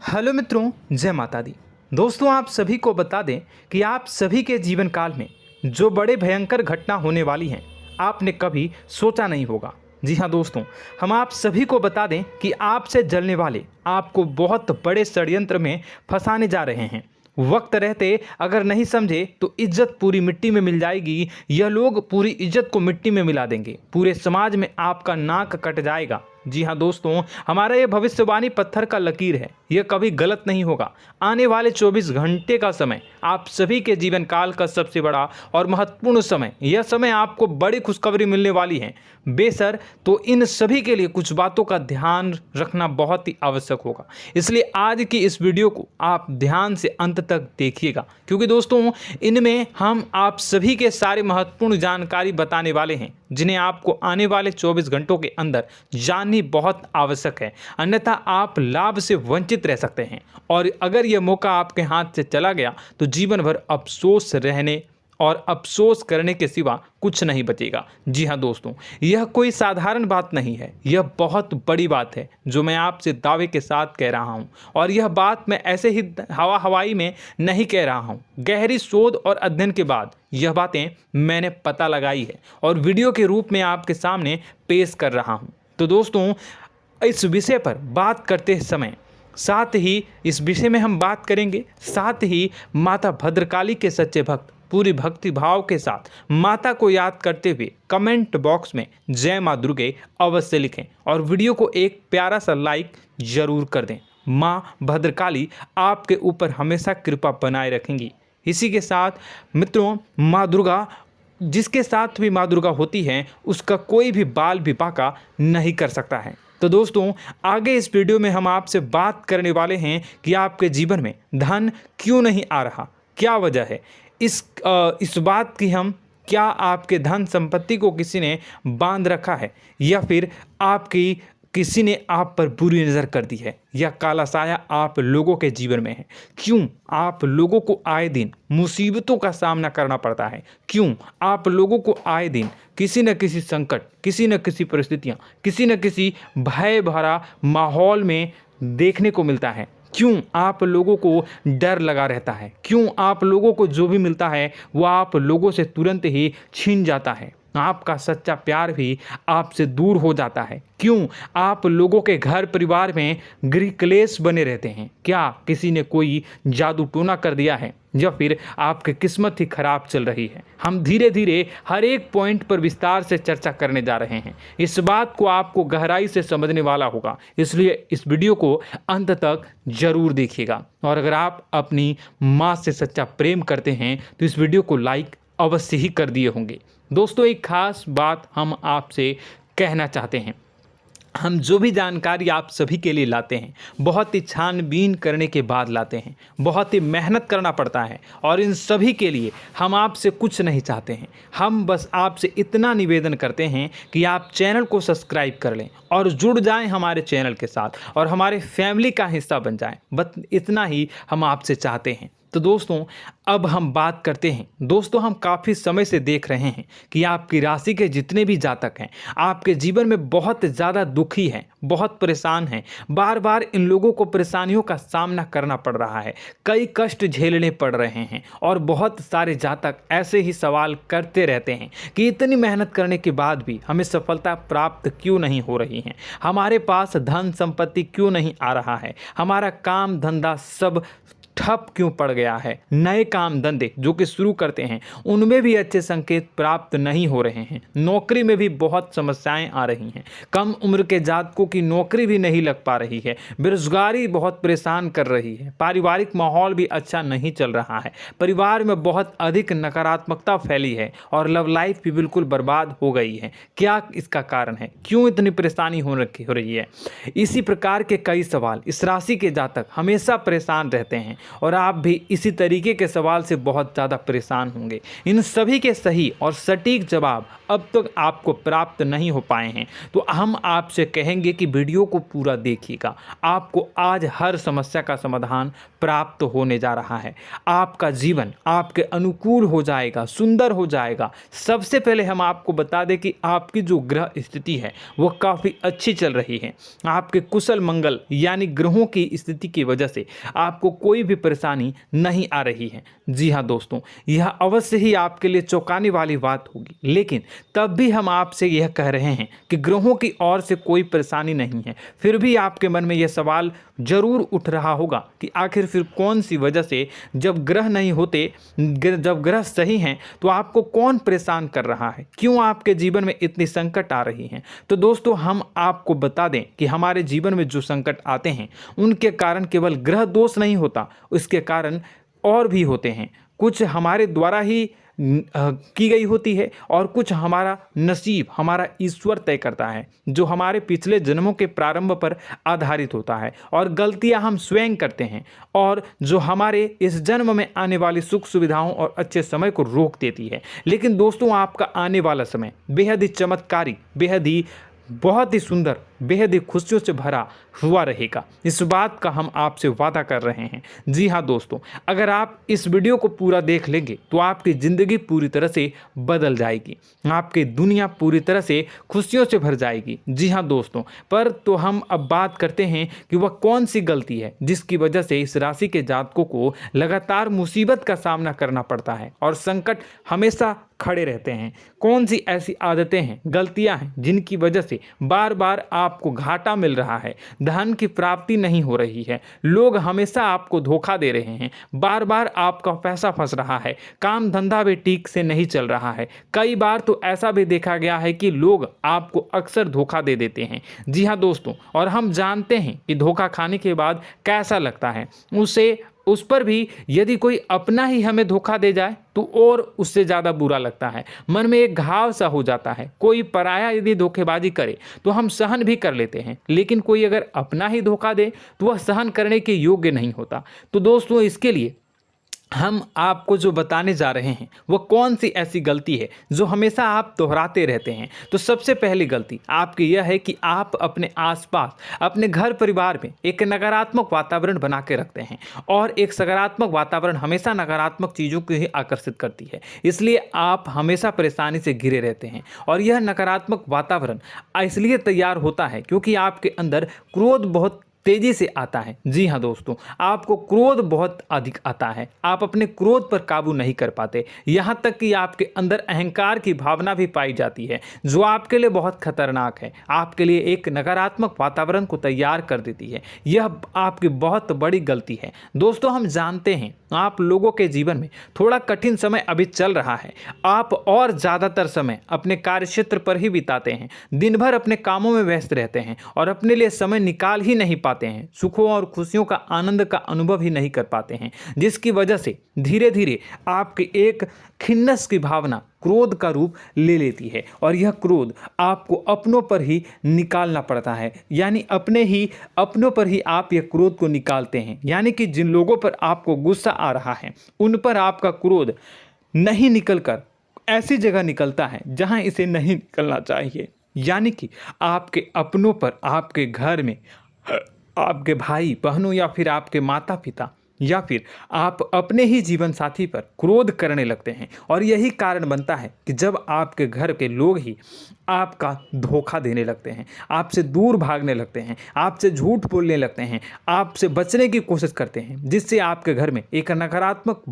Hello मित्रों, जय माता दी। दोस्तों, आप सभी को बता दें कि आप सभी के जीवन काल में जो बड़े भयंकर घटना होने वाली हैं, आपने कभी सोचा नहीं होगा। जी हाँ दोस्तों, हम आप सभी को बता दें कि आपसे जलने वाले आपको बहुत बड़े षड्यंत्र में फंसाने जा रहे हैं। वक्त रहते अगर नहीं समझे तो इज्जत पूरी मिट्टी में मिल जाएगी। यह लोग पूरी इज्जत को मिट्टी में मिला देंगे। पूरे समाज में आपका नाक कट जाएगा। जी हाँ दोस्तों, हमारा ये भविष्यवाणी पत्थर का लकीर है, यह कभी गलत नहीं होगा। आने वाले 24 घंटे का समय आप सभी के जीवन काल का सबसे बड़ा और महत्वपूर्ण समय। यह समय आपको बड़ी खुशखबरी मिलने वाली है बेसर, तो इन सभी के लिए कुछ बातों का ध्यान रखना बहुत ही आवश्यक होगा। इसलिए आज की इस वीडियो को आप ध्यान से अंत तक देखिएगा, क्योंकि दोस्तों इनमें हम आप सभी के सारे महत्वपूर्ण जानकारी बताने वाले हैं, जिन्हें आपको आने वाले 24 घंटों के अंदर जाननी बहुत आवश्यक है। अन्यथा आप लाभ से वंचित रह सकते हैं, और अगर यह मौका आपके हाथ से चला गया तो जीवन भर अफसोस रहने और अफसोस करने के सिवा कुछ नहीं बचेगा। जी हाँ दोस्तों, यह कोई साधारण बात नहीं है, यह बहुत बड़ी बात है जो मैं आपसे दावे के साथ कह रहा हूँ। और यह बात मैं ऐसे ही हवाई में नहीं कह रहा हूँ। गहरी शोध और अध्ययन के बाद यह बातें मैंने पता लगाई है और वीडियो के रूप में आपके सामने पेश कर रहा हूँ। तो दोस्तों, इस विषय पर बात करते समय साथ ही इस विषय में हम बात करेंगे, साथ ही माता भद्रकाली के सच्चे भक्त पूरी भक्ति भाव के साथ माता को याद करते हुए कमेंट बॉक्स में जय माँ दुर्गे अवश्य लिखें और वीडियो को एक प्यारा सा लाइक जरूर कर दें। माँ भद्रकाली आपके ऊपर हमेशा कृपा बनाए रखेंगी। इसी के साथ मित्रों, माँ दुर्गा, जिसके साथ भी माँ दुर्गा होती हैं, उसका कोई भी बाल भी बांका नहीं कर सकता है। तो दोस्तों, आगे इस वीडियो में हम आपसे बात करने वाले हैं कि आपके जीवन में धन क्यों नहीं आ रहा, क्या वजह है इस बात की। हम क्या आपके धन संपत्ति को किसी ने बांध रखा है, या फिर आपकी किसी ने आप पर बुरी नज़र कर दी है, या काला साया आप लोगों के जीवन में है। क्यों आप लोगों को आए दिन मुसीबतों का सामना करना पड़ता है, क्यों आप लोगों को आए दिन किसी न किसी संकट, किसी न किसी परिस्थितियाँ, किसी न किसी भय भरा माहौल में देखने को मिलता है, क्यों आप लोगों को डर लगा रहता है, क्यों आप लोगों को जो भी मिलता है वो आप लोगों से तुरंत ही छीन जाता है, आपका सच्चा प्यार भी आपसे दूर हो जाता है, क्यों आप लोगों के घर परिवार में गृह क्लेश बने रहते हैं। क्या किसी ने कोई जादू टोना कर दिया है, या फिर आपकी किस्मत ही खराब चल रही है। हम धीरे धीरे हर एक पॉइंट पर विस्तार से चर्चा करने जा रहे हैं। इस बात को आपको गहराई से समझने वाला होगा, इसलिए इस वीडियो को अंत तक जरूर देखिएगा। और अगर आप अपनी माँ से सच्चा प्रेम करते हैं तो इस वीडियो को लाइक अवश्य ही कर दिए होंगे। दोस्तों, एक खास बात हम आपसे कहना चाहते हैं। हम जो भी जानकारी आप सभी के लिए लाते हैं, बहुत ही छानबीन करने के बाद लाते हैं, बहुत ही मेहनत करना पड़ता है, और इन सभी के लिए हम आपसे कुछ नहीं चाहते हैं। हम बस आपसे इतना निवेदन करते हैं कि आप चैनल को सब्सक्राइब कर लें और जुड़ जाएं हमारे चैनल के साथ और हमारे फैमिली का हिस्सा बन जाएं। बस इतना ही हम आपसे चाहते हैं। तो दोस्तों, अब हम बात करते हैं। दोस्तों, हम काफ़ी समय से देख रहे हैं कि आपकी राशि के जितने भी जातक हैं, आपके जीवन में बहुत ज़्यादा दुखी हैं, बहुत परेशान हैं। बार बार इन लोगों को परेशानियों का सामना करना पड़ रहा है, कई कष्ट झेलने पड़ रहे हैं, और बहुत सारे जातक ऐसे ही सवाल करते रहते हैं कि इतनी मेहनत करने के बाद भी हमें सफलता प्राप्त क्यों नहीं हो रही है, हमारे पास धन संपत्ति क्यों नहीं आ रहा है, हमारा काम धंधा सब ठप क्यों पड़ गया है, नए काम धंधे जो कि शुरू करते हैं उनमें भी अच्छे संकेत प्राप्त नहीं हो रहे हैं, नौकरी में भी बहुत समस्याएं आ रही हैं, कम उम्र के जातकों की नौकरी भी नहीं लग पा रही है, बेरोजगारी बहुत परेशान कर रही है, पारिवारिक माहौल भी अच्छा नहीं चल रहा है, परिवार में बहुत अधिक नकारात्मकता फैली है, और लव लाइफ भी बिल्कुल बर्बाद हो गई है। क्या इसका कारण है, क्यों इतनी परेशानी हो रही है? इसी प्रकार के कई सवाल इस राशि के जातक हमेशा परेशान रहते हैं, और आप भी इसी तरीके के सवाल से बहुत ज़्यादा परेशान होंगे। इन सभी के सही और सटीक जवाब अब तक आपको प्राप्त नहीं हो पाए हैं, तो हम आपसे कहेंगे कि वीडियो को पूरा देखिएगा। आपको आज हर समस्या का समाधान प्राप्त होने जा रहा है। आपका जीवन आपके अनुकूल हो जाएगा, सुंदर हो जाएगा। सबसे पहले हम आपको बता दें कि आपकी जो ग्रह स्थिति है वो काफ़ी अच्छी चल रही है। आपके कुशल मंगल यानी ग्रहों की स्थिति की वजह से आपको कोई भी परेशानी नहीं आ रही है। जी हाँ दोस्तों, यह अवश्य ही आपके लिए चौंकाने वाली बात होगी, लेकिन तब भी हम आपसे यह कह रहे हैं कि ग्रहों की ओर से कोई परेशानी नहीं है। फिर भी आपके मन में यह सवाल जरूर उठ रहा होगा कि आखिर फिर कौन सी वजह से, जब ग्रह नहीं होते, जब ग्रह सही हैं, तो आपको कौन परेशान कर रहा है, क्यों आपके जीवन में इतनी संकट आ रही हैं। तो दोस्तों, हम आपको बता दें कि हमारे जीवन में जो संकट आते हैं उनके कारण केवल ग्रह दोष नहीं होता, उसके कारण और भी होते हैं। कुछ हमारे द्वारा ही की गई होती है और कुछ हमारा नसीब, हमारा ईश्वर तय करता है, जो हमारे पिछले जन्मों के प्रारंभ पर आधारित होता है। और गलतियां हम स्वयं करते हैं और जो हमारे इस जन्म में आने वाली सुख सुविधाओं और अच्छे समय को रोक देती है। लेकिन दोस्तों, आपका आने वाला समय बेहद ही चमत्कारी, बेहद ही बहुत ही सुंदर, बेहद ही खुशियों से भरा हुआ रहेगा। इस बात का हम आपसे वादा कर रहे हैं। जी हाँ दोस्तों, अगर आप इस वीडियो को पूरा देख लेंगे तो आपकी ज़िंदगी पूरी तरह से बदल जाएगी, आपकी दुनिया पूरी तरह से खुशियों से भर जाएगी। जी हाँ दोस्तों, पर तो हम अब बात करते हैं कि वह कौन सी गलती है जिसकी वजह से इस राशि के जातकों को लगातार मुसीबत का सामना करना पड़ता है और संकट हमेशा खड़े रहते हैं। कौन सी ऐसी आदतें हैं, गलतियां हैं जिनकी वजह से बार बार आपको घाटा मिल रहा है, धन की प्राप्ति नहीं हो रही है, लोग हमेशा आपको धोखा दे रहे हैं, बार बार आपका पैसा फंस रहा है, काम धंधा भी ठीक से नहीं चल रहा है। कई बार तो ऐसा भी देखा गया है कि लोग आपको अक्सर धोखा दे देते हैं। जी हाँ दोस्तों, और हम जानते हैं कि धोखा खाने के बाद कैसा लगता है। उस पर भी यदि कोई अपना ही हमें धोखा दे जाए तो और उससे ज़्यादा बुरा लगता है, मन में एक घाव सा हो जाता है। कोई पराया यदि धोखेबाजी करे तो हम सहन भी कर लेते हैं, लेकिन कोई अगर अपना ही धोखा दे तो वह सहन करने के योग्य नहीं होता। तो दोस्तों, इसके लिए हम आपको जो बताने जा रहे हैं वो कौन सी ऐसी गलती है जो हमेशा आप दोहराते रहते हैं। तो सबसे पहली गलती आपकी यह है कि आप अपने आसपास, अपने घर परिवार में एक नकारात्मक वातावरण बना के रखते हैं, और एक सकारात्मक वातावरण हमेशा नकारात्मक चीज़ों को ही आकर्षित करती है। इसलिए आप हमेशा परेशानी से घिरे रहते हैं, और यह नकारात्मक वातावरण इसलिए तैयार होता है क्योंकि आपके अंदर क्रोध बहुत तेजी से आता है। जी हाँ दोस्तों, आपको क्रोध बहुत अधिक आता है, आप अपने क्रोध पर काबू नहीं कर पाते, यहाँ तक कि आपके अंदर अहंकार की भावना भी पाई जाती है, जो आपके लिए बहुत खतरनाक है, आपके लिए एक नकारात्मक वातावरण को तैयार कर देती है। यह आपकी बहुत बड़ी गलती है। दोस्तों, हम जानते हैं आप लोगों के जीवन में थोड़ा कठिन समय अभी चल रहा है। आप और ज़्यादातर समय अपने कार्यक्षेत्र पर ही बिताते हैं, दिन भर अपने कामों में व्यस्त रहते हैं और अपने लिए समय निकाल ही नहीं पाते हैं, सुखों और खुशियों का आनंद का अनुभव ही नहीं कर पाते हैं, जिसकी वजह से धीरे धीरे आपकी एक खिन्नस की भावना क्रोध का रूप ले लेती है, और यह क्रोध आपको अपनों पर ही निकालना पड़ता है। यानी अपनों पर ही आप यह क्रोध को निकालते हैं। यानी कि जिन लोगों पर आपको गुस्सा आ रहा है उन पर आपका क्रोध नहीं निकलकर ऐसी जगह निकलता है जहां इसे नहीं निकलना चाहिए। यानी कि आपके अपनों पर, आपके घर में, आपके भाई बहनों या फिर आपके माता पिता या फिर आप अपने ही जीवन साथी पर क्रोध करने लगते हैं, और यही कारण बनता है कि जब आपके घर के लोग ही आपका धोखा देने लगते हैं, आपसे दूर भागने लगते हैं, आपसे झूठ बोलने लगते हैं, आपसे बचने की कोशिश करते हैं, जिससे आपके घर में एक नकारात्मक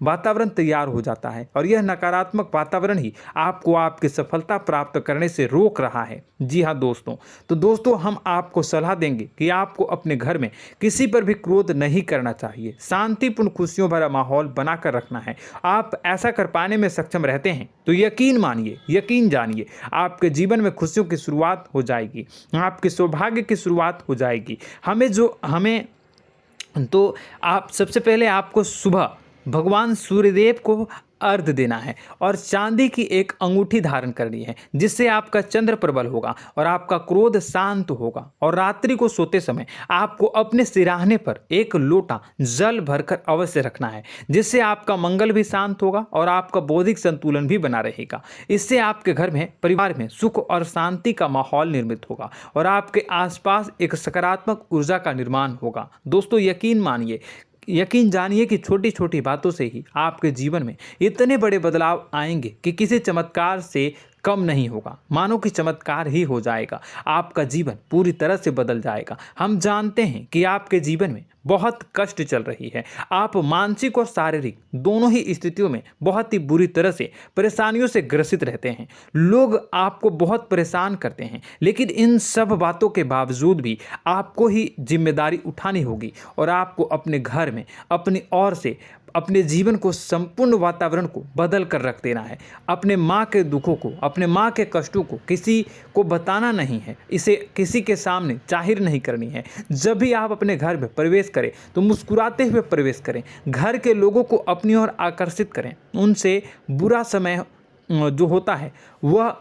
वातावरण तैयार हो जाता है, और यह नकारात्मक वातावरण ही आपको आपकी सफलता प्राप्त करने से रोक रहा है। जी हाँ दोस्तों, तो दोस्तों, हम आपको सलाह देंगे कि आपको अपने घर में किसी पर भी क्रोध नहीं करना चाहिए, शांतिपूर्ण खुशियों भरा माहौल बनाकर रखना है। आप ऐसा कर पाने में सक्षम रहते हैं तो यकीन मानिए, यकीन जानिए, आपके जीवन में खुशियों की शुरुआत हो जाएगी, आपके सौभाग्य की शुरुआत हो जाएगी। आप सबसे पहले आपको सुबह भगवान सूर्यदेव को अर्घ्य देना है और चांदी की एक अंगूठी धारण करनी है, जिससे आपका चंद्र प्रबल होगा और आपका क्रोध शांत होगा। और रात्रि को सोते समय आपको अपने सिरहाने पर एक लोटा जल भरकर अवश्य रखना है, जिससे आपका मंगल भी शांत होगा और आपका बौद्धिक संतुलन भी बना रहेगा। इससे आपके घर में, परिवार में सुख और शांति का माहौल निर्मित होगा और आपके आसपास एक सकारात्मक ऊर्जा का निर्माण होगा। दोस्तों यकीन जानिए कि छोटी छोटी बातों से ही आपके जीवन में इतने बड़े बदलाव आएंगे कि किसी चमत्कार से कम नहीं होगा। मानो कि चमत्कार ही हो जाएगा, आपका जीवन पूरी तरह से बदल जाएगा। हम जानते हैं कि आपके जीवन में बहुत कष्ट चल रही है, आप मानसिक और शारीरिक दोनों ही स्थितियों में बहुत ही बुरी तरह से परेशानियों से ग्रसित रहते हैं। लोग आपको बहुत परेशान करते हैं, लेकिन इन सब बातों के बावजूद भी आपको ही जिम्मेदारी उठानी होगी और आपको अपने घर में अपनी ओर से अपने जीवन को, संपूर्ण वातावरण को बदल कर रख देना है। अपने माँ के दुखों को, अपने माँ के कष्टों को किसी को बताना नहीं है, इसे किसी के सामने जाहिर नहीं करनी है। जब भी आप अपने घर में प्रवेश करें तो मुस्कुराते हुए प्रवेश करें, घर के लोगों को अपनी ओर आकर्षित करें। उनसे बुरा समय जो होता है वह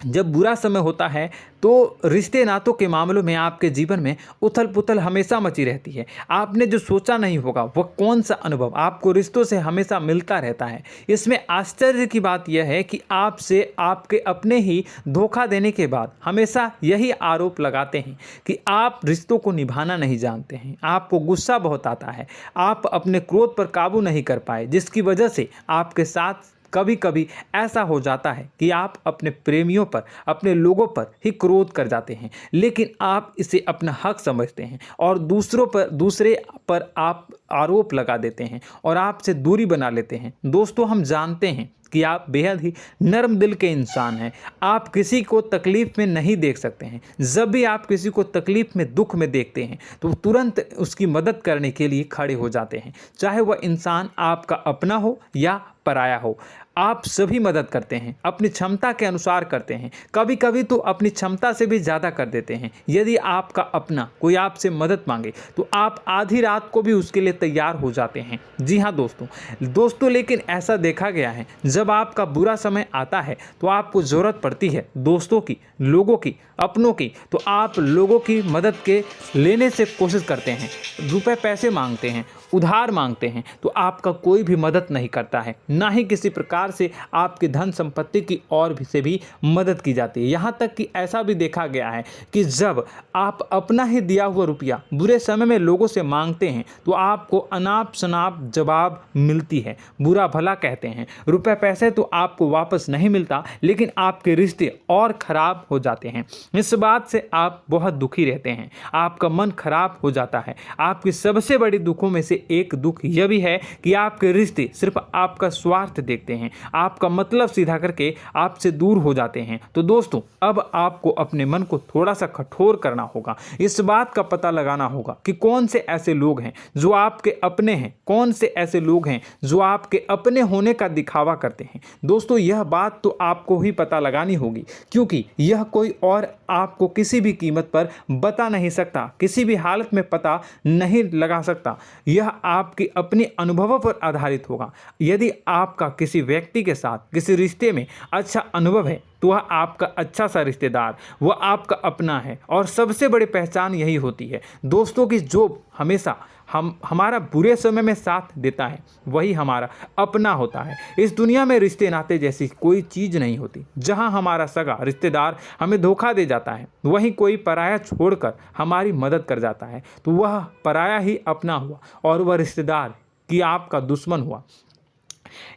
जब बुरा समय होता है तो रिश्ते नातों के मामलों में आपके जीवन में उथल पुथल हमेशा मची रहती है। आपने जो सोचा नहीं होगा वह कौन सा अनुभव आपको रिश्तों से हमेशा मिलता रहता है। इसमें आश्चर्य की बात यह है कि आपसे आपके अपने ही धोखा देने के बाद हमेशा यही आरोप लगाते हैं कि आप रिश्तों को निभाना नहीं जानते हैं, आपको गुस्सा बहुत आता है, आप अपने क्रोध पर काबू नहीं कर पाए, जिसकी वजह से आपके साथ कभी कभी ऐसा हो जाता है कि आप अपने प्रेमियों पर, अपने लोगों पर ही क्रोध कर जाते हैं, लेकिन आप इसे अपना हक समझते हैं और दूसरे पर आप आरोप लगा देते हैं और आपसे दूरी बना लेते हैं। दोस्तों हम जानते हैं कि आप बेहद ही नर्म दिल के इंसान हैं। आप किसी को तकलीफ में नहीं देख सकते हैं। जब भी आप किसी को तकलीफ में, दुख में देखते हैं तो तुरंत उसकी मदद करने के लिए खड़े हो जाते हैं, चाहे वह इंसान आपका अपना हो या पराया हो। आप सभी मदद करते हैं, अपनी क्षमता के अनुसार करते हैं, कभी कभी तो अपनी क्षमता से भी ज़्यादा कर देते हैं। यदि आपका अपना कोई आपसे मदद मांगे तो आप आधी रात को भी उसके लिए तैयार हो जाते हैं। जी हाँ दोस्तों, लेकिन ऐसा देखा गया है जब आपका बुरा समय आता है तो आपको ज़रूरत पड़ती है दोस्तों की, लोगों की, अपनों की, तो आप लोगों की मदद के लेने से कोशिश करते हैं, रुपए पैसे मांगते हैं, उधार मांगते हैं, तो आपका कोई भी मदद नहीं करता है, ना ही किसी प्रकार से आपकी धन संपत्ति की ओर भी से भी मदद की जाती है। यहाँ तक कि ऐसा भी देखा गया है कि जब आप अपना ही दिया हुआ रुपया बुरे समय में लोगों से मांगते हैं तो आपको अनाप शनाप जवाब मिलती है, बुरा भला कहते हैं। रुपए पैसे तो आपको वापस नहीं मिलता, लेकिन आपके रिश्ते और खराब हो जाते हैं। इस बात से आप बहुत दुखी रहते हैं, आपका मन खराब हो जाता है। आपकी सबसे बड़ी दुखों में से एक दुख यह भी है कि आपके रिश्ते सिर्फ आपका स्वार्थ देखते हैं, आपका मतलब सीधा करके आपसे दूर हो जाते हैं। तो दोस्तों अब आपको अपने मन को थोड़ा सा कठोर करना होगा, इस बात का पता लगाना होगा कि कौन से ऐसे लोग हैं जो आपके अपने हैं, कौन से ऐसे लोग हैं जो आपके अपने होने का दिखावा करते हैं। दोस्तों यह बात तो आपको ही पता लगानी होगी, क्योंकि यह कोई और आपको किसी भी कीमत पर बता नहीं सकता, किसी भी हालत में पता नहीं लगा सकता। यह आपके अपने अनुभवों पर आधारित होगा। यदि आपका किसी व्यक्ति के साथ किसी रिश्ते में अच्छा अनुभव है तो वह आपका अच्छा सा रिश्तेदार, वह आपका अपना है। और सबसे बड़ी पहचान यही होती है दोस्तों की जो हमेशा हमारा बुरे समय में साथ देता है वही हमारा अपना होता है। इस दुनिया में रिश्ते नाते जैसी कोई चीज़ नहीं होती। जहां हमारा सगा रिश्तेदार हमें धोखा दे जाता है, वहीं कोई पराया छोड़कर हमारी मदद कर जाता है तो वह पराया ही अपना हुआ और वह रिश्तेदार की आपका दुश्मन हुआ।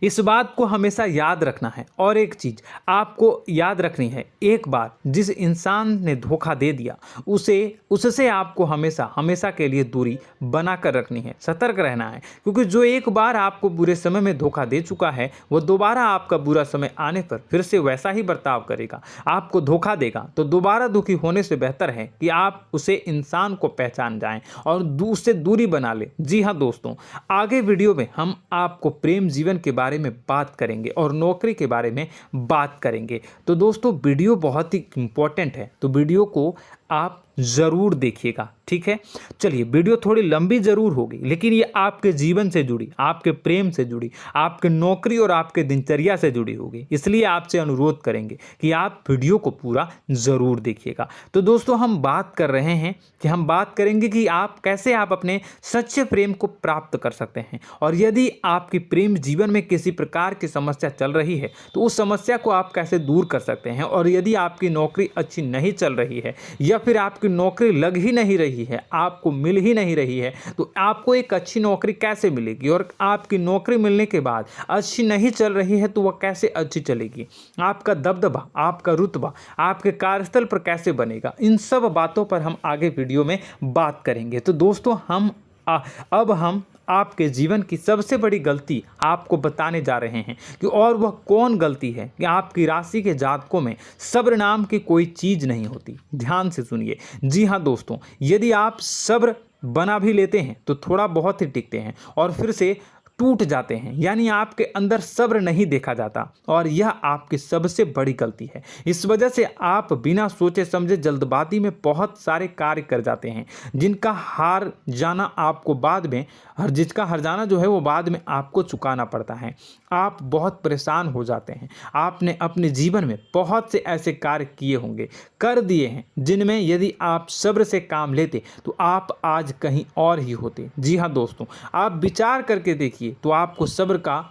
इस बात को हमेशा याद रखना है। और एक चीज़ आपको याद रखनी है, एक बार जिस इंसान ने धोखा दे दिया उससे आपको हमेशा हमेशा के लिए दूरी बना कर रखनी है, सतर्क रहना है। क्योंकि जो एक बार आपको बुरे समय में धोखा दे चुका है वह दोबारा आपका बुरा समय आने पर फिर से वैसा ही बर्ताव करेगा, आपको धोखा देगा। तो दोबारा दुखी होने से बेहतर है कि आप उसे इंसान को पहचान जाएं और उससे दूरी बना लें। जी हाँ दोस्तों, आगे वीडियो में हम आपको प्रेम जीवन के बारे में बात करेंगे और नौकरी के बारे में बात करेंगे। तो दोस्तों वीडियो बहुत ही इम्पोर्टेंट है, तो वीडियो को आप ज़रूर देखिएगा, ठीक है। चलिए, वीडियो थोड़ी लंबी ज़रूर होगी, लेकिन ये आपके जीवन से जुड़ी, आपके प्रेम से जुड़ी, आपके नौकरी और आपके दिनचर्या से जुड़ी होगी, इसलिए आपसे अनुरोध करेंगे कि आप वीडियो को पूरा ज़रूर देखिएगा। तो दोस्तों, हम बात कर रहे हैं कि हम बात करेंगे कि आप कैसे आप अपने सच्चे प्रेम को प्राप्त कर सकते हैं, और यदि आपकी प्रेम जीवन में किसी प्रकार की समस्या चल रही है तो उस समस्या को आप कैसे दूर कर सकते हैं, और यदि आपकी नौकरी अच्छी नहीं चल रही है या फिर आपकी नौकरी लग ही नहीं रही है, आपको मिल ही नहीं रही है, तो आपको एक अच्छी नौकरी कैसे मिलेगी, और आपकी नौकरी मिलने के बाद अच्छी नहीं चल रही है तो वह कैसे अच्छी चलेगी, आपका दबदबा, आपका रुतबा आपके कार्यस्थल पर कैसे बनेगा, इन सब बातों पर हम आगे वीडियो में बात करेंगे। तो दोस्तों, अब हम आपके जीवन की सबसे बड़ी गलती आपको बताने जा रहे हैं कि और वह कौन गलती है कि आपकी राशि के जातकों में सब्र नाम की कोई चीज़ नहीं होती। ध्यान से सुनिए। जी हाँ दोस्तों, यदि आप सब्र बना भी लेते हैं तो थोड़ा बहुत ही टिकते हैं और फिर से टूट जाते हैं, यानी आपके अंदर सब्र नहीं देखा जाता, और यह आपकी सबसे बड़ी गलती है। इस वजह से आप बिना सोचे समझे जल्दबाजी में बहुत सारे कार्य कर जाते हैं, जिनका हार जाना आपको बाद में जिसका हर जाना जो है वो बाद में आपको चुकाना पड़ता है। आप बहुत परेशान हो जाते हैं। आपने अपने जीवन में बहुत से ऐसे कार्य किए होंगे, कर दिए हैं, जिनमें यदि आप सब्र से काम लेते तो आप आज कहीं और ही होते। जी हाँ दोस्तों, आप विचार करके देखिए तो आपको सब्र का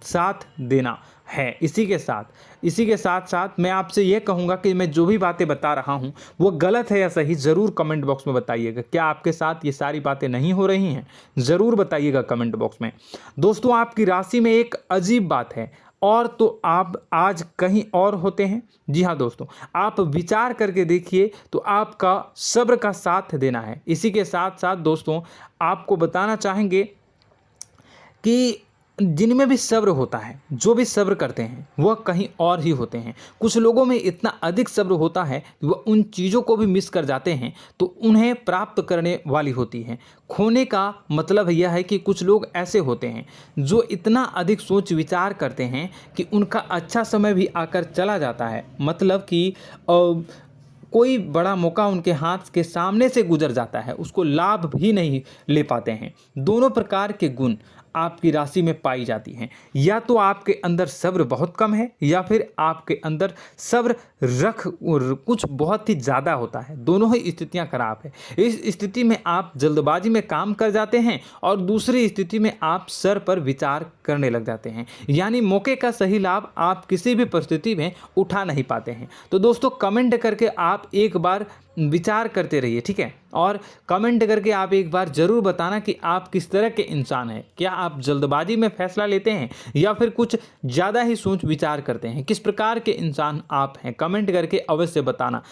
साथ देना है। इसी के साथ साथ मैं आपसे ये कहूँगा कि मैं जो भी बातें बता रहा हूँ वो गलत है या सही, ज़रूर कमेंट बॉक्स में बताइएगा। क्या आपके साथ ये सारी बातें नहीं हो रही हैं? ज़रूर बताइएगा कमेंट बॉक्स में। दोस्तों, आपकी राशि में एक अजीब बात है, और तो आप आज कहीं और होते हैं। जी हाँ दोस्तों, आप विचार करके देखिए तो आपका सब्र का साथ देना है। इसी के साथ साथ दोस्तों, आपको बताना चाहेंगे कि जिनमें भी सब्र होता है, जो भी सब्र करते हैं वह कहीं और ही होते हैं। कुछ लोगों में इतना अधिक सब्र होता है कि वह उन चीज़ों को भी मिस कर जाते हैं तो उन्हें प्राप्त करने वाली होती हैं। खोने का मतलब यह है कि कुछ लोग ऐसे होते हैं जो इतना अधिक सोच विचार करते हैं कि उनका अच्छा समय भी आकर चला जाता है, मतलब कि कोई बड़ा मौका उनके हाथ के सामने से गुजर जाता है, उसको लाभ भी नहीं ले पाते हैं। दोनों प्रकार के गुण आपकी राशि में पाई जाती हैं। या तो आपके अंदर सब्र बहुत कम है या फिर आपके अंदर सब्र कुछ बहुत ही ज़्यादा होता है। दोनों ही स्थितियां खराब है। इस स्थिति में आप जल्दबाजी में काम कर जाते हैं और दूसरी स्थिति में आप सर पर विचार करने लग जाते हैं, यानी मौके का सही लाभ आप किसी भी परिस्थिति में उठा नहीं पाते हैं। तो दोस्तों, कमेंट करके आप एक बार विचार करते रहिए, ठीक है, और कमेंट करके आप एक बार ज़रूर बताना कि आप किस तरह के इंसान हैं। क्या आप जल्दबाजी में फैसला लेते हैं या फिर कुछ ज़्यादा ही सोच विचार करते हैं? किस प्रकार के इंसान आप हैं? कमेंट करके अवश्य बताना।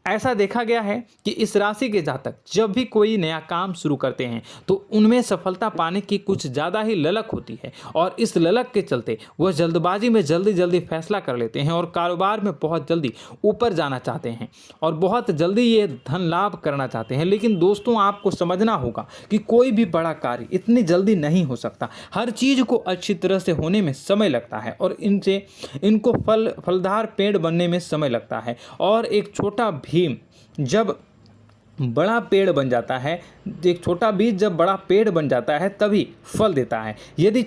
ऐसा देखा गया है कि इस राशि के जातक जब भी कोई नया काम शुरू करते हैं तो उनमें सफलता पाने की कुछ ज़्यादा ही ललक होती है, और इस ललक के चलते वह जल्दबाजी में जल्दी फैसला कर लेते हैं और कारोबार में बहुत जल्दी ऊपर जाना चाहते हैं और बहुत जल्दी ये धन लाभ करना चाहते हैं। लेकिन दोस्तों, आपको समझना होगा कि कोई भी बड़ा कार्य इतनी जल्दी नहीं हो सकता। हर चीज़ को अच्छी तरह से होने में समय लगता है और इनको फलदार पेड़ बनने में समय लगता है। और एक छोटा भीम जब बड़ा पेड़ बन जाता है, एक छोटा बीज जब बड़ा पेड़ बन जाता है तभी फल देता है। यदि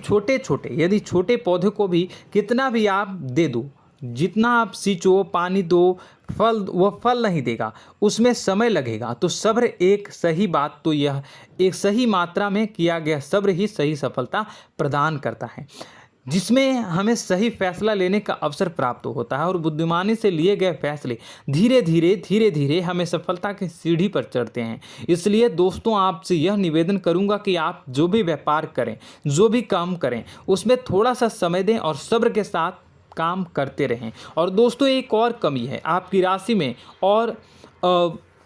छोटे पौधे को भी कितना भी आप दे दो, जितना आप सींचो, पानी दो, वह फल नहीं देगा, उसमें समय लगेगा। तो सब्र एक सही बात, तो यह एक सही मात्रा में किया गया सब्र ही सही सफलता प्रदान करता है, जिसमें हमें सही फैसला लेने का अवसर प्राप्त होता है और बुद्धिमानी से लिए गए फैसले धीरे धीरे हमें सफलता की सीढ़ी पर चढ़ते हैं। इसलिए दोस्तों, आपसे यह निवेदन करूंगा कि आप जो भी व्यापार करें, जो भी काम करें, उसमें थोड़ा सा समय दें और सब्र के साथ काम करते रहें। और दोस्तों, एक और कमी है आपकी राशि में, और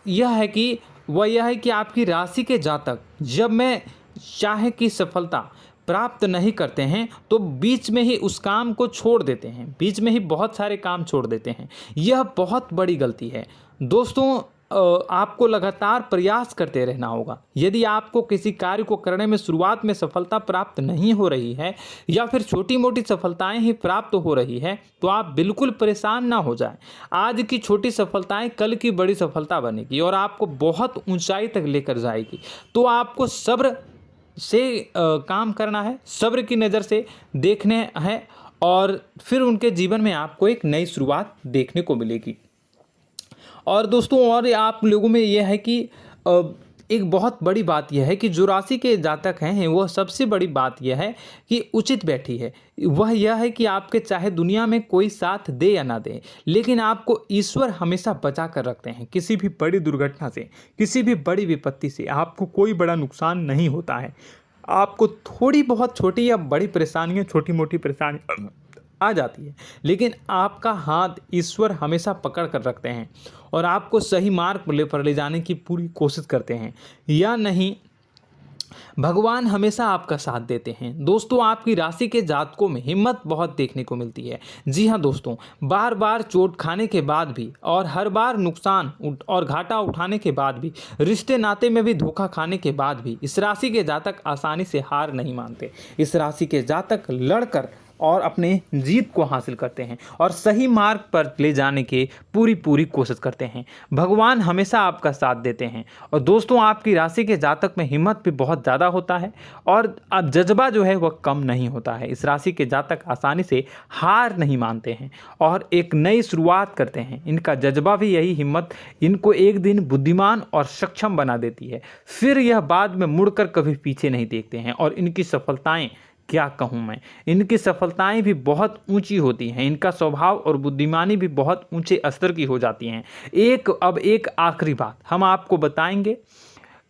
यह है कि आपकी राशि के जातक जब मैं चाहे कि सफलता प्राप्त नहीं करते हैं तो बीच में ही उस काम को छोड़ देते हैं, बीच में ही बहुत सारे काम छोड़ देते हैं। यह बहुत बड़ी गलती है दोस्तों। आपको लगातार प्रयास करते रहना होगा। यदि आपको किसी कार्य को करने में शुरुआत में सफलता प्राप्त नहीं हो रही है या फिर छोटी मोटी सफलताएं ही प्राप्त हो रही है तो आप बिल्कुल परेशान ना हो जाएं। आज की छोटी सफलताएं कल की बड़ी सफलता बनेगी और आपको बहुत ऊंचाई तक लेकर जाएगी। तो आपको सब्र से काम करना है, सब्र की नज़र से देखने हैं और फिर उनके जीवन में आपको एक नई शुरुआत देखने को मिलेगी। और दोस्तों और आप लोगों में यह है कि एक बहुत बड़ी बात यह है कि जो राशि के जातक हैं वह सबसे बड़ी बात यह है कि उचित बैठी है। वह यह है कि आपके चाहे दुनिया में कोई साथ दे या ना दे, लेकिन आपको ईश्वर हमेशा बचा कर रखते हैं। किसी भी बड़ी दुर्घटना से, किसी भी बड़ी विपत्ति से आपको कोई बड़ा नुकसान नहीं होता है। आपको थोड़ी बहुत छोटी या बड़ी परेशानियाँ, छोटी मोटी परेशानी आ जाती है, लेकिन आपका हाथ ईश्वर हमेशा पकड़ कर रखते हैं और आपको सही मार्ग पर ले जाने की पूरी कोशिश करते हैं। या नहीं, भगवान हमेशा आपका साथ देते हैं। दोस्तों आपकी राशि के जातकों में हिम्मत बहुत देखने को मिलती है। जी हाँ दोस्तों, बार बार चोट खाने के बाद भी और हर बार नुकसान और घाटा उठाने के बाद भी, रिश्ते नाते में भी धोखा खाने के बाद भी इस राशि के जातक आसानी से हार नहीं मानते। इस राशि के जातक लड़कर और अपने जीत को हासिल करते हैं और सही मार्ग पर ले जाने की पूरी कोशिश करते हैं। भगवान हमेशा आपका साथ देते हैं। और दोस्तों आपकी राशि के जातक में हिम्मत भी बहुत ज़्यादा होता है और अब जज्बा जो है वह कम नहीं होता है। इस राशि के जातक आसानी से हार नहीं मानते हैं और एक नई शुरुआत करते हैं। इनका जज्बा भी, यही हिम्मत इनको एक दिन बुद्धिमान और सक्षम बना देती है। फिर यह बाद में मुड़कर कभी पीछे नहीं देखते हैं और इनकी सफलताएं, क्या कहूँ मैं, इनकी सफलताएं भी बहुत ऊंची होती हैं। इनका स्वभाव और बुद्धिमानी भी बहुत ऊंचे स्तर की हो जाती हैं। अब एक आखिरी बात हम आपको बताएंगे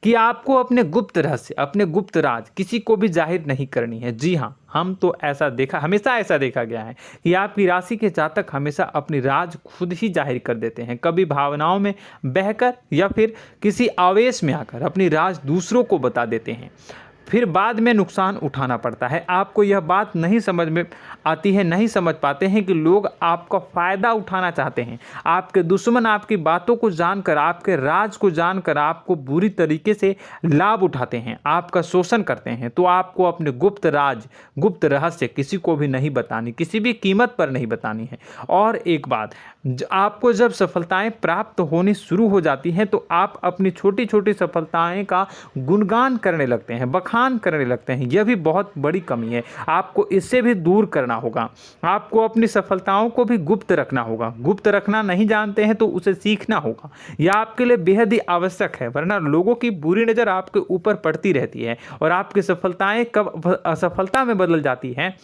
कि आपको अपने गुप्त रहस्य, अपने गुप्त राज किसी को भी जाहिर नहीं करनी है। जी हाँ, हमेशा ऐसा देखा गया है कि आपकी राशि के जातक हमेशा अपनी राज खुद ही जाहिर कर देते हैं। कभी भावनाओं में बहकर या फिर किसी आवेश में आकर अपनी राज दूसरों को बता देते हैं, फिर बाद में नुकसान उठाना पड़ता है। आपको यह बात नहीं समझ में आती है, नहीं समझ पाते हैं कि लोग आपका फ़ायदा उठाना चाहते हैं। आपके दुश्मन आपकी बातों को जानकर, आपके राज को जानकर आपको बुरी तरीके से लाभ उठाते हैं, आपका शोषण करते हैं। तो आपको अपने गुप्त राज, गुप्त रहस्य किसी को भी नहीं बतानी, किसी भी कीमत पर नहीं बतानी है। और एक बात, आपको जब सफलताएं प्राप्त होनी शुरू हो जाती हैं तो आप अपनी छोटी छोटी सफलताएं का गुणगान करने लगते हैं, बखान करने लगते हैं। यह भी बहुत बड़ी कमी है, आपको इससे भी दूर करना होगा। आपको अपनी सफलताओं को भी गुप्त रखना होगा। गुप्त रखना नहीं जानते हैं तो उसे सीखना होगा। यह आपके लिए बेहद ही आवश्यक है, वरना लोगों की बुरी नज़र आपके ऊपर पड़ती रहती है और आपकी सफलताएं कब असफलता में बदल जाती हैं,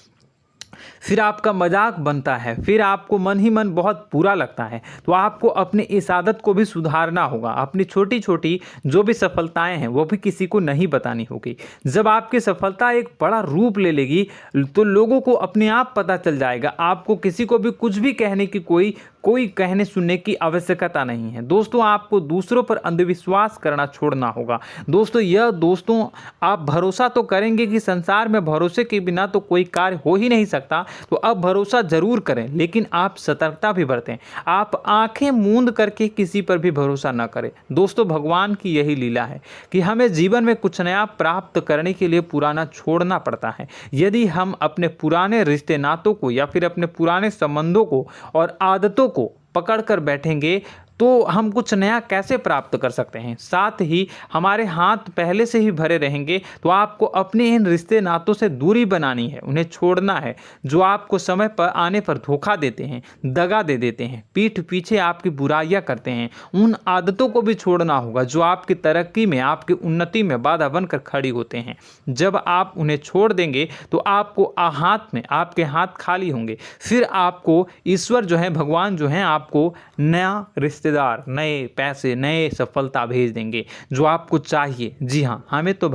फिर आपका मजाक बनता है, फिर आपको मन ही मन बहुत बुरा लगता है। तो आपको अपनी इस आदत को भी सुधारना होगा। अपनी छोटी छोटी जो भी सफलताएं हैं वो भी किसी को नहीं बतानी होगी। जब आपकी सफलता एक बड़ा रूप ले लेगी तो लोगों को अपने आप पता चल जाएगा। आपको किसी को भी कुछ भी कहने की कोई कहने सुनने की आवश्यकता नहीं है। दोस्तों आपको दूसरों पर अंधविश्वास करना छोड़ना होगा। दोस्तों आप भरोसा तो करेंगे कि संसार में भरोसे के बिना तो कोई कार्य हो ही नहीं सकता, तो अब भरोसा जरूर करें, लेकिन आप सतर्कता भी बरतें। आप आंखें मूंद करके किसी पर भी भरोसा न करें। दोस्तों भगवान की यही लीला है कि हमें जीवन में कुछ नया प्राप्त करने के लिए पुराना छोड़ना पड़ता है। यदि हम अपने पुराने रिश्ते नातों को या फिर अपने पुराने संबंधों को और आदतों को पकड़ कर बैठेंगे तो हम कुछ नया कैसे प्राप्त कर सकते हैं। साथ ही हमारे हाथ पहले से ही भरे रहेंगे। तो आपको अपने इन रिश्ते नातों से दूरी बनानी है, उन्हें छोड़ना है। जो आपको समय पर आने पर धोखा देते हैं, दगा दे देते हैं, पीठ पीछे आपकी बुराइयां करते हैं, उन आदतों को भी छोड़ना होगा जो आपकी तरक्की में, आपकी उन्नति में बाधा बनकर खड़ी होते हैं। जब आप उन्हें छोड़ देंगे तो आपको आपके हाथ खाली होंगे। फिर आपको ईश्वर जो है, भगवान जो है, आपको नया रिश्तेदार, नए पैसे, नए सफलता भेज देंगे जो आपको चाहिए। जी हाँ, हमेशा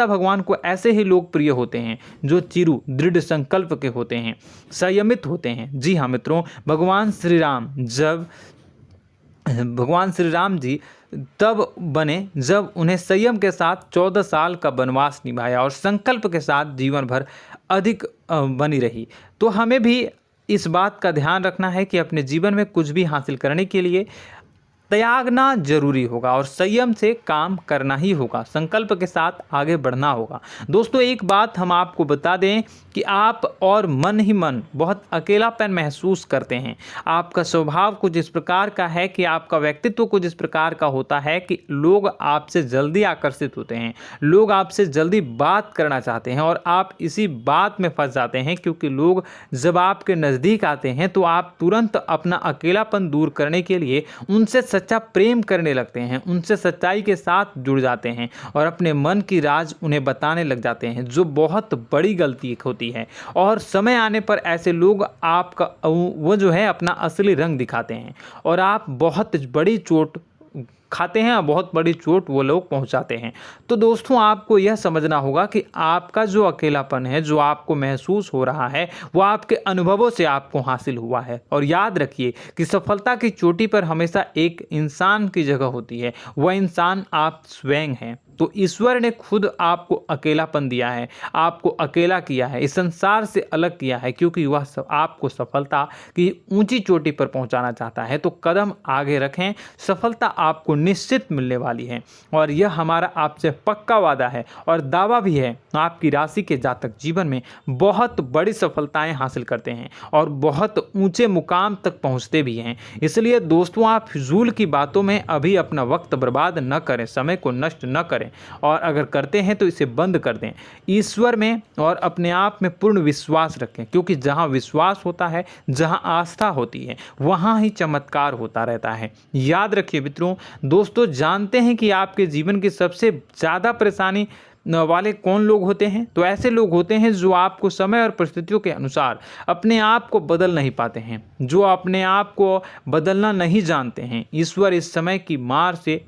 भगवान को ऐसे ही लोग प्रिय होते हैं जो चिरु दृढ़ संकल्प के होते हैं, संयमित होते हैं। जी हाँ मित्रों, भगवान श्री राम जी तब बने जब उन्हें संयम के साथ 14 साल का वनवास निभाया और संकल्प के साथ जीवन भर अधिक बनी रही। तो हमें भी इस बात का ध्यान रखना है कि अपने जीवन में कुछ भी हासिल करने के लिए त्यागना जरूरी होगा और संयम से काम करना ही होगा, संकल्प के साथ आगे बढ़ना होगा। दोस्तों एक बात हम आपको बता दें कि आप और मन ही मन बहुत अकेलापन महसूस करते हैं। आपका स्वभाव कुछ इस प्रकार का है कि आपका व्यक्तित्व कुछ इस प्रकार का होता है कि लोग आपसे जल्दी आकर्षित होते हैं, लोग आपसे जल्दी बात करना चाहते हैं और आप इसी बात में फंस जाते हैं, क्योंकि लोग जब आपके नज़दीक आते हैं तो आप तुरंत अपना अकेलापन दूर करने के लिए उनसे सच्चा प्रेम करने लगते हैं, उनसे सच्चाई के साथ जुड़ जाते हैं और अपने मन की राज उन्हें बताने लग जाते हैं, जो बहुत बड़ी गलती होती है। और समय आने पर ऐसे लोग आपका वो जो है अपना असली रंग दिखाते हैं और आप बहुत बड़ी चोट खाते हैं, बहुत बड़ी चोट वो लोग पहुंचाते हैं। तो दोस्तों आपको यह समझना होगा कि आपका जो अकेलापन है, जो आपको महसूस हो रहा है, वो आपके अनुभवों से आपको हासिल हुआ है। और याद रखिए कि सफलता की चोटी पर हमेशा एक इंसान की जगह होती है, वह इंसान आप स्वयं हैं। तो ईश्वर ने खुद आपको अकेलापन दिया है, आपको अकेला किया है, इस संसार से अलग किया है, क्योंकि वह आपको सफलता की ऊंची चोटी पर पहुंचाना चाहता है। तो कदम आगे रखें, सफलता आपको निश्चित मिलने वाली है और यह हमारा आपसे पक्का वादा है और दावा भी है। आपकी राशि के जातक जीवन में बहुत बड़ी सफलताएं हासिल करते हैं और बहुत ऊंचे मुकाम तक पहुंचते भी हैं। इसलिए दोस्तों आप फिजूल की बातों में अभी अपना वक्त बर्बाद न करें, समय को नष्ट न करें और अगर करते हैं तो इसे बंद कर दें। ईश्वर में और अपने आप में पूर्ण विश्वास रखें, क्योंकि जहां विश्वास होता है, जहां आस्था होती है, वहां ही चमत्कार होता रहता है। याद रखिए मित्रों, दोस्तों जानते हैं कि आपके जीवन की सबसे ज़्यादा परेशानी वाले कौन लोग होते हैं? तो ऐसे लोग होते हैं जो आपको समय और परिस्थितियों के अनुसार अपने आप को बदल नहीं पाते हैं, जो अपने आप को बदलना नहीं जानते हैं। ईश्वर इस समय की मार से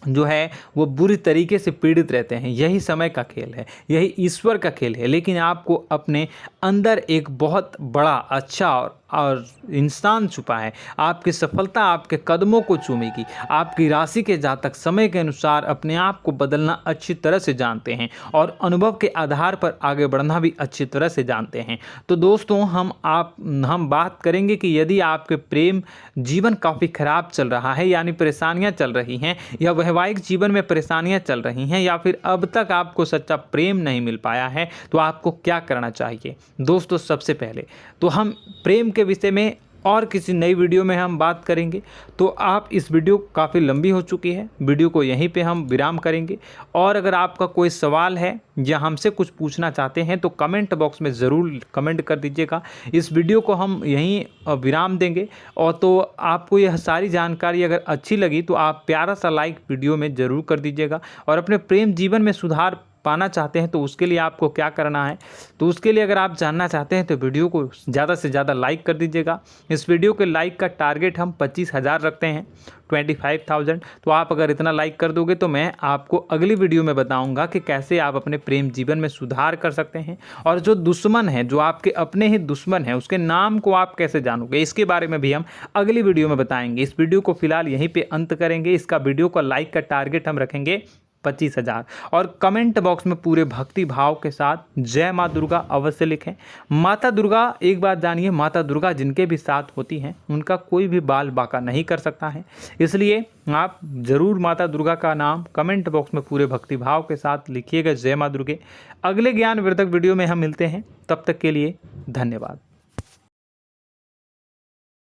जो है वो बुरी तरीके से पीड़ित रहते हैं। यही समय का खेल है, यही ईश्वर का खेल है। लेकिन आपको अपने अंदर एक बहुत बड़ा अच्छा और इंसान छुपा है। आपकी सफलता आपके कदमों को चूमेगी। आपकी राशि के जातक समय के अनुसार अपने आप को बदलना अच्छी तरह से जानते हैं और अनुभव के आधार पर आगे बढ़ना भी अच्छी तरह से जानते हैं। तो दोस्तों हम बात करेंगे कि यदि आपके प्रेम जीवन काफ़ी खराब चल रहा है, यानी परेशानियां चल रही हैं, या वैवाहिक जीवन में परेशानियां चल रही हैं, या फिर अब तक आपको सच्चा प्रेम नहीं मिल पाया है, तो आपको क्या करना चाहिए। दोस्तों सबसे पहले तो हम प्रेम के विषय में और किसी नई वीडियो में हम बात करेंगे। तो आप इस वीडियो काफ़ी लंबी हो चुकी है, वीडियो को यहीं पे हम विराम करेंगे। और अगर आपका कोई सवाल है या हमसे कुछ पूछना चाहते हैं तो कमेंट बॉक्स में ज़रूर कमेंट कर दीजिएगा। इस वीडियो को हम यहीं विराम देंगे। और तो आपको यह सारी जानकारी अगर अच्छी लगी तो आप प्यारा सा लाइक वीडियो में ज़रूर कर दीजिएगा। और अपने प्रेम जीवन में सुधार पाना चाहते हैं तो उसके लिए आपको क्या करना है, तो उसके लिए अगर आप जानना चाहते हैं तो वीडियो को ज़्यादा से ज़्यादा लाइक कर दीजिएगा। इस वीडियो के लाइक का टारगेट हम 25,000 रखते हैं, 25,000। तो आप अगर इतना लाइक कर दोगे तो मैं आपको अगली वीडियो में बताऊंगा कि कैसे आप अपने प्रेम जीवन में सुधार कर सकते हैं। और जो दुश्मन है, जो आपके अपने ही दुश्मन है, उसके नाम को आप कैसे जानोगे, इसके बारे में भी हम अगली वीडियो में बताएंगे। इस वीडियो को फिलहाल यहीं पर अंत करेंगे। इसका वीडियो का लाइक का टारगेट हम रखेंगे 25,000। और कमेंट बॉक्स में पूरे भक्ति भाव के साथ जय माँ दुर्गा अवश्य लिखें। माता दुर्गा, एक बात जानिए, माता दुर्गा जिनके भी साथ होती हैं उनका कोई भी बाल बाका नहीं कर सकता है। इसलिए आप ज़रूर माता दुर्गा का नाम कमेंट बॉक्स में पूरे भक्ति भाव के साथ लिखिएगा, जय माँ दुर्गे। अगले ज्ञानवर्धक वीडियो में हम मिलते हैं, तब तक के लिए धन्यवाद।